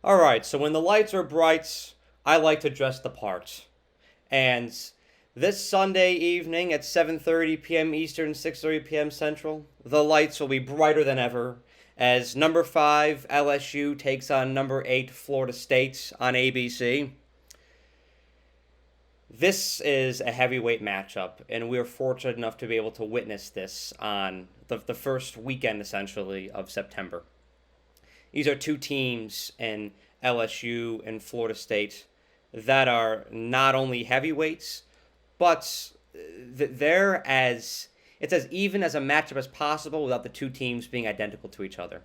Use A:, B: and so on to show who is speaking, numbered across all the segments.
A: All right, so when the lights are bright, I like to dress the part. And this Sunday evening at 7:30 p.m. Eastern, 6:30 p.m. Central, the lights will be brighter than ever as number 5 LSU takes on number 8 Florida State on ABC. This is a heavyweight matchup, and we are fortunate enough to be able to witness this on the first weekend, essentially, of September. These are two teams in LSU and Florida State that are not only heavyweights, but they're as it's as even as a matchup as possible without the two teams being identical to each other.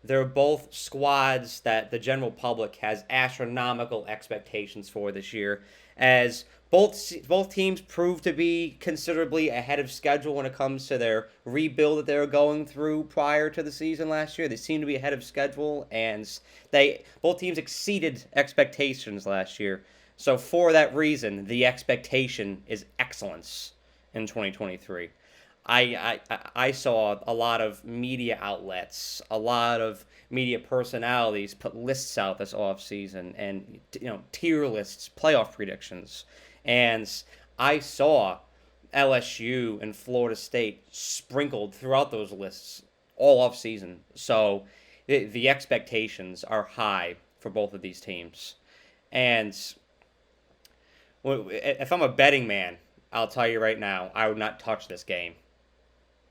A: They're both squads that the general public has astronomical expectations for this year, as both teams prove to be considerably ahead of schedule when it comes to their rebuild that they were going through prior to the season last year. They seem to be ahead of schedule, and they both teams exceeded expectations last year. So for that reason, the expectation is excellence in 2023. I saw a lot of media outlets, a lot of media personalities put lists out this offseason and tier lists, playoff predictions. And I saw LSU and Florida State sprinkled throughout those lists all offseason. So the expectations are high for both of these teams. And if I'm a betting man, I'll tell you right now, I would not touch this game.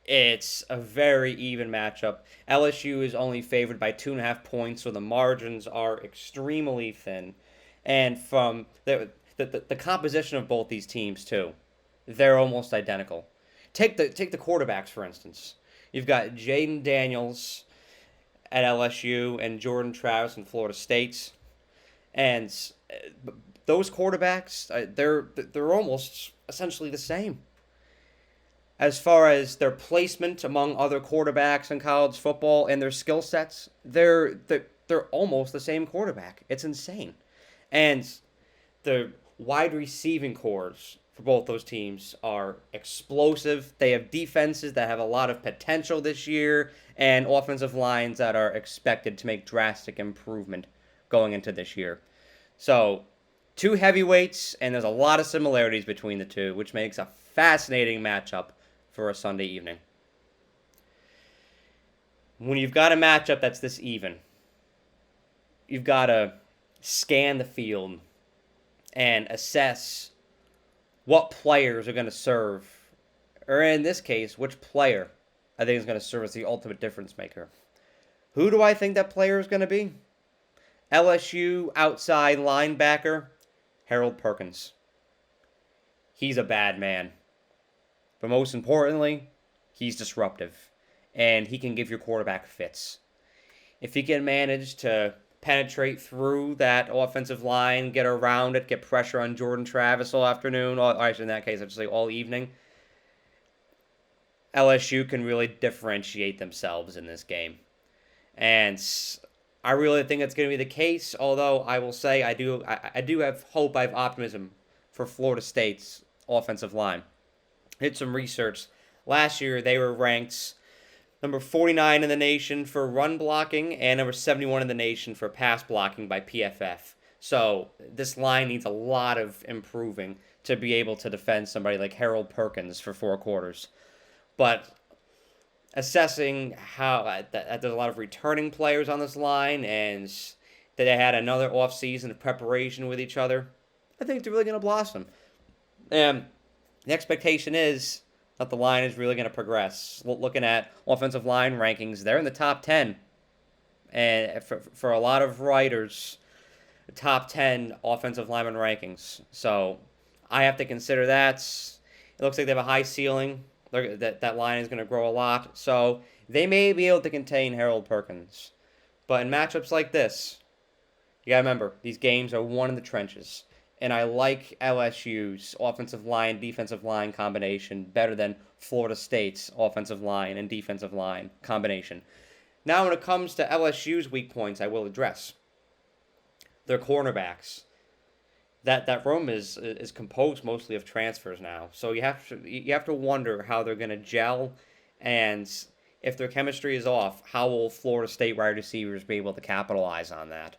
A: It's a very even matchup. LSU is only favored by 2.5 points, so the margins are extremely thin. And from the composition of both these teams too, they're almost identical. Take the quarterbacks for instance. You've got Jaden Daniels at LSU and Jordan Travis in Florida State, and those quarterbacks they're almost essentially the same. As far as their placement among other quarterbacks in college football and their skill sets, they're almost the same quarterback. It's insane. And the wide receiving cores for both those teams are explosive. They have defenses that have a lot of potential this year and offensive lines that are expected to make drastic improvement going into this year. So, two heavyweights, and there's a lot of similarities between the two, which makes a fascinating matchup for a Sunday evening. When you've got a matchup that's this even, you've got to scan the field and assess what players are going to serve, or in this case, which player I think is going to serve as the ultimate difference maker. Who do I think that player is going to be? LSU outside linebacker, Harold Perkins. He's a bad man. But most importantly, he's disruptive, and he can give your quarterback fits. If he can manage to penetrate through that offensive line, get around it, get pressure on Jordan Travis all afternoon, or actually in that case, I'd say all evening, LSU can really differentiate themselves in this game. And I really think that's going to be the case, although I will say I do have hope, I have optimism for Florida State's offensive line. Did some research. Last year, they were ranked number 49 in the nation for run blocking and number 71 in the nation for pass blocking by PFF. So this line needs a lot of improving to be able to defend somebody like Harold Perkins for 4 quarters. But assessing how that there's a lot of returning players on this line and that they had another offseason of preparation with each other, I think they're really going to blossom. And the expectation is that the line is really going to progress. Looking at offensive line rankings, they're in the top 10. And for a lot of writers, top 10 offensive lineman rankings. So I have to consider that. It looks like they have a high ceiling. That line is going to grow a lot. So they may be able to contain Harold Perkins. But in matchups like this, you got to remember, these games are won in the trenches. And I like LSU's offensive line, defensive line combination better than Florida State's offensive line and defensive line combination. Now, when it comes to LSU's weak points, I will address their cornerbacks. That room is composed mostly of transfers now, so you have to wonder how they're going to gel, and if their chemistry is off, how will Florida State wide receivers be able to capitalize on that?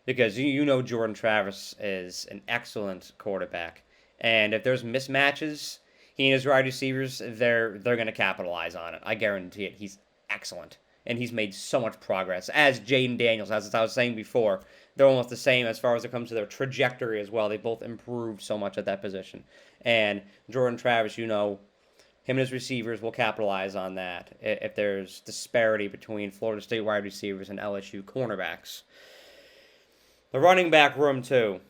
A: because you know Jordan Travis is an excellent quarterback. And if there's mismatches, he and his wide receivers, they're going to capitalize on it. I guarantee it. He's excellent. And he's made so much progress. As Jaden Daniels, as I was saying before, they're almost the same as far as it comes to their trajectory as well. They both improved so much at that position. And Jordan Travis, you know, him and his receivers will capitalize on that if there's disparity between Florida State wide receivers and LSU cornerbacks. The running back room, too.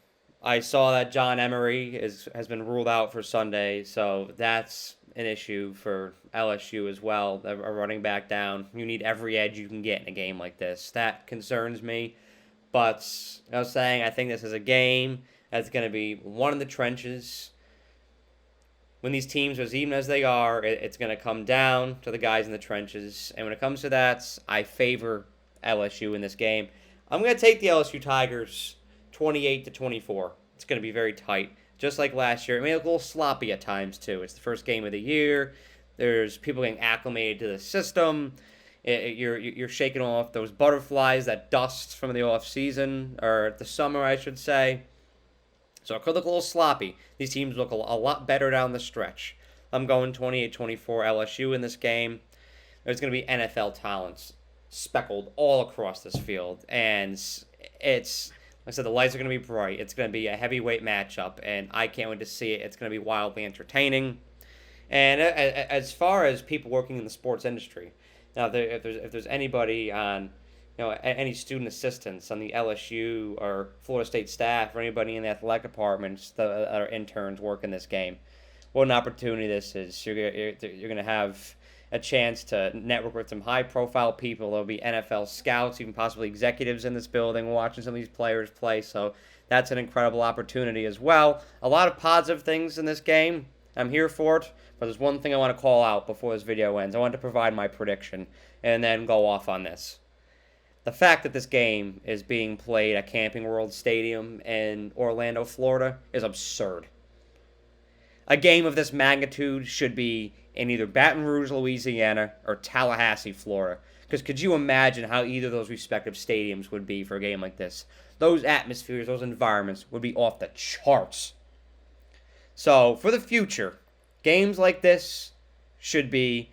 A: I saw that John Emery has been ruled out for Sunday, so that's an issue for LSU as well. A running back down. You need every edge you can get in a game like this. That concerns me. But I was saying, I think this is a game that's going to be one in the trenches. When these teams are as even as they are, it's going to come down to the guys in the trenches. And when it comes to that, I favor LSU in this game. I'm going to take the LSU Tigers 28-24. It's going to be very tight, just like last year. It may look a little sloppy at times, too. It's the first game of the year. There's people getting acclimated to the system. You're shaking off those butterflies, that dust from the off season, or the summer, I should say. So it could look a little sloppy. These teams look a lot better down the stretch. I'm going 28-24 LSU in this game. There's going to be NFL talents speckled all across this field. And it's, like I said, the lights are going to be bright. It's going to be a heavyweight matchup, and I can't wait to see it. It's going to be wildly entertaining. And as far as people working in the sports industry, now if there's anybody on, you know, any student assistants on the LSU or Florida State staff or anybody in the athletic departments that are interns working this game, what an opportunity this is. You're going to have a chance to network with some high-profile people. There'll be NFL scouts, even possibly executives in this building watching some of these players play. So that's an incredible opportunity as well. A lot of positive things in this game. I'm here for it, but there's one thing I want to call out before this video ends. I want to provide my prediction and then go off on this. The fact that this game is being played at Camping World Stadium in Orlando, Florida, is absurd. A game of this magnitude should be in either Baton Rouge, Louisiana, or Tallahassee, Florida. Because could you imagine how either of those respective stadiums would be for a game like this? Those atmospheres, those environments would be off the charts. So, for the future, games like this should be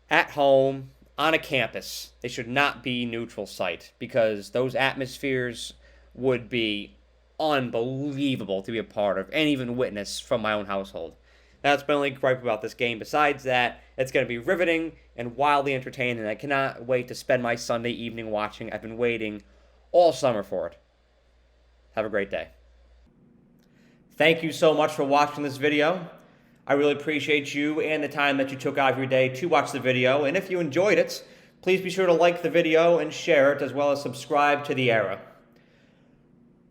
A: at home, on a campus. They should not be neutral site, because those atmospheres would be unbelievable to be a part of and even witness from my own household. That's my only gripe about this game. Besides that, it's going to be riveting and wildly entertaining, and I cannot wait to spend my Sunday evening watching. I've been waiting all summer for it. Have a great day. Thank you so much for watching this video. I really appreciate you and the time that you took out of your day to watch the video. And if you enjoyed it, please be sure to like the video and share it, as well as subscribe to The Era.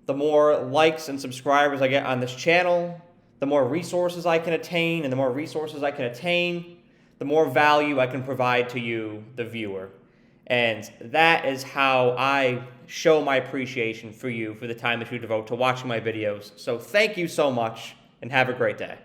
A: The more likes and subscribers I get on this channel, the more resources I can attain, and the more resources I can attain, the more value I can provide to you, the viewer. And that is how I show my appreciation for you for the time that you devote to watching my videos. So thank you so much, and have a great day.